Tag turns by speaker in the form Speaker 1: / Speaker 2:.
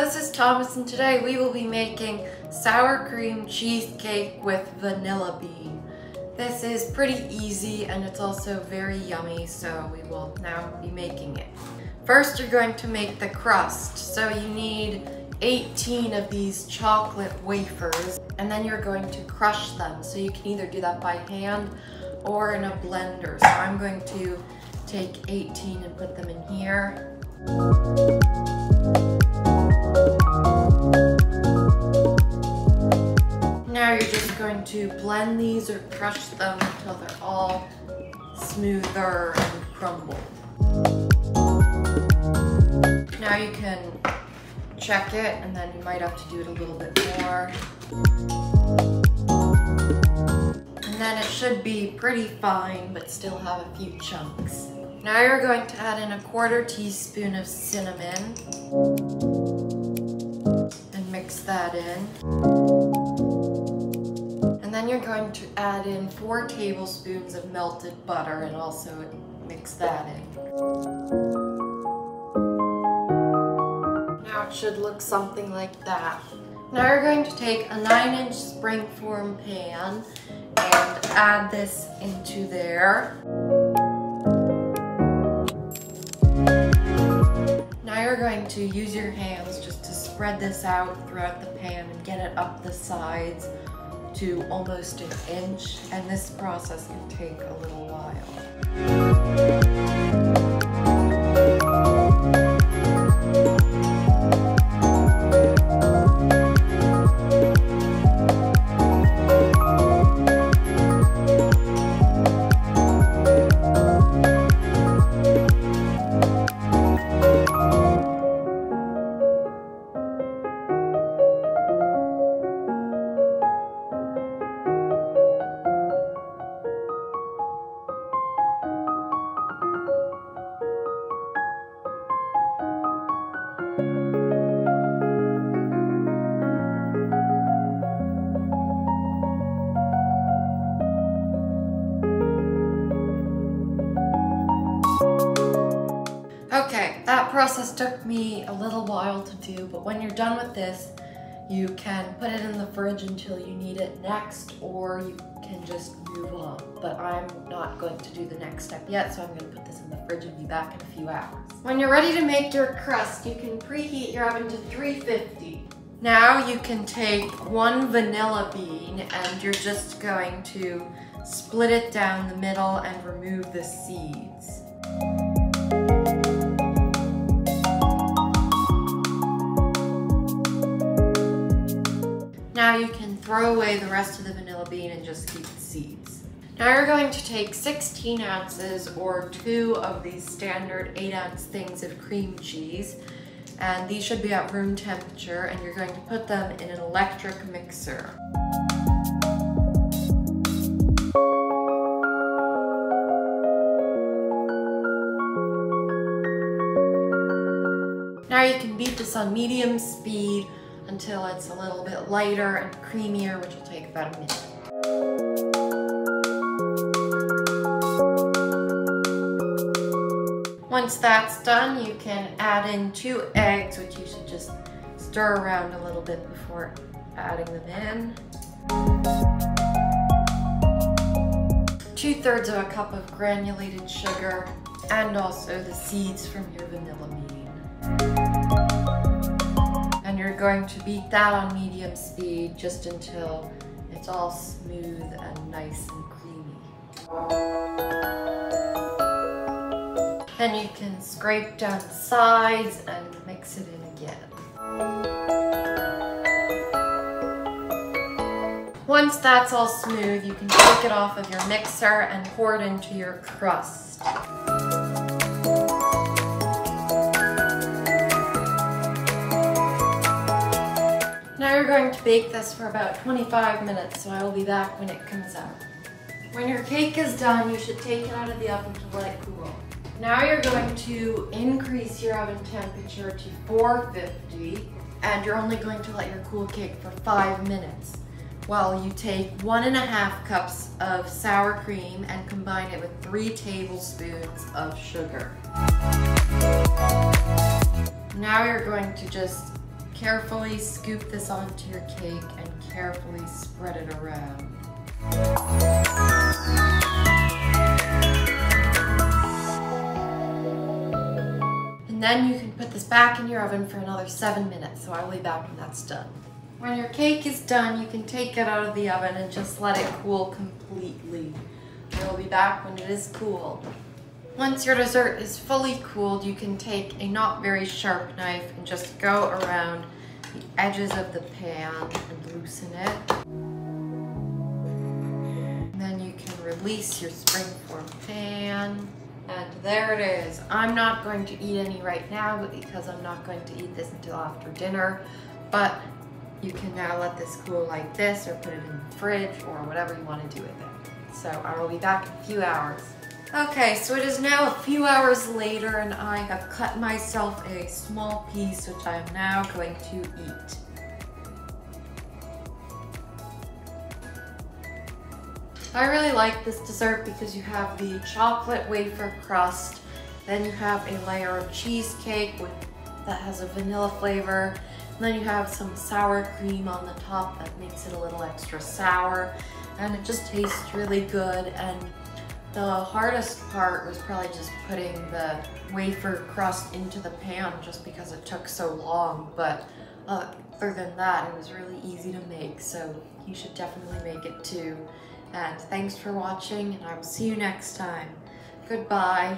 Speaker 1: this is Thomas and today we will be making sour cream cheesecake with vanilla bean. This is pretty easy and it's also very yummy, so we will now be making it. First, you're going to make the crust. So you need 18 of these chocolate wafers, and then you're going to crush them. So you can either do that by hand or in a blender. So I'm going to take 18 and put them in here. Now you're just going to blend these or crush them until they're all smoother and crumbled. Now you can check it, and then you might have to do it a little bit more. And then it should be pretty fine, but still have a few chunks. Now you're going to add in a 1/4 teaspoon of cinnamon and mix that in. And then you're going to add in 4 tablespoons of melted butter and also mix that in. Now it should look something like that. Now you're going to take a 9-inch springform pan and add this into there. Now you're going to use your hands just to spread this out throughout the pan and get it up the sides to almost 1 inch, and this process can take a little while. Okay, that process took me a little while to do, but when you're done with this, you can put it in the fridge until you need it next, or you can just move on. But I'm not going to do the next step yet, so I'm going to put this in the fridge and be back in a few hours. When you're ready to make your crust, you can preheat your oven to 350. Now you can take 1 vanilla bean and you're just going to split it down the middle and remove the seeds. Now you can throw away the rest of the vanilla bean and just keep the seeds. Now you're going to take 16 ounces or 2 of these standard 8-ounce things of cream cheese, and these should be at room temperature, and you're going to put them in an electric mixer. Now you can beat this on medium speed until it's a little bit lighter and creamier, which will take about a minute. Once that's done, you can add in 2 eggs, which you should just stir around a little bit before adding them in. 2/3 of a cup of granulated sugar, and also the seeds from your vanilla bean. And you're going to beat that on medium speed just until it's all smooth and nice and creamy. Then you can scrape down the sides and mix it in again. Once that's all smooth, you can take it off of your mixer and pour it into your crust. Now you're going to bake this for about 25 minutes, so I will be back when it comes out. When your cake is done, you should take it out of the oven to let it cool. Now you're going to increase your oven temperature to 450, and you're only going to let your cool cake for 5 minutes while you take 1.5 cups of sour cream and combine it with 3 tablespoons of sugar. Now you're going to just Carefully scoop this onto your cake and carefully spread it around. And then you can put this back in your oven for another 7 minutes, so I'll be back when that's done. When your cake is done, you can take it out of the oven and just let it cool completely. I will be back when it is cool. Once your dessert is fully cooled, you can take a not very sharp knife and just go around the edges of the pan and loosen it. And then you can release your springform pan. And there it is. I'm not going to eat any right now because I'm not going to eat this until after dinner, but you can now let this cool like this or put it in the fridge or whatever you want to do with it. So I will be back in a few hours. Okay, so it is now a few hours later and I have cut myself a small piece which I am now going to eat. I really like this dessert because you have the chocolate wafer crust, then you have a layer of cheesecake that has a vanilla flavor, and then you have some sour cream on the top that makes it a little extra sour, and it just tastes really good. And the hardest part was probably just putting the wafer crust into the pan just because it took so long, but other than that, it was really easy to make, so you should definitely make it too. And thanks for watching, and I will see you next time. Goodbye.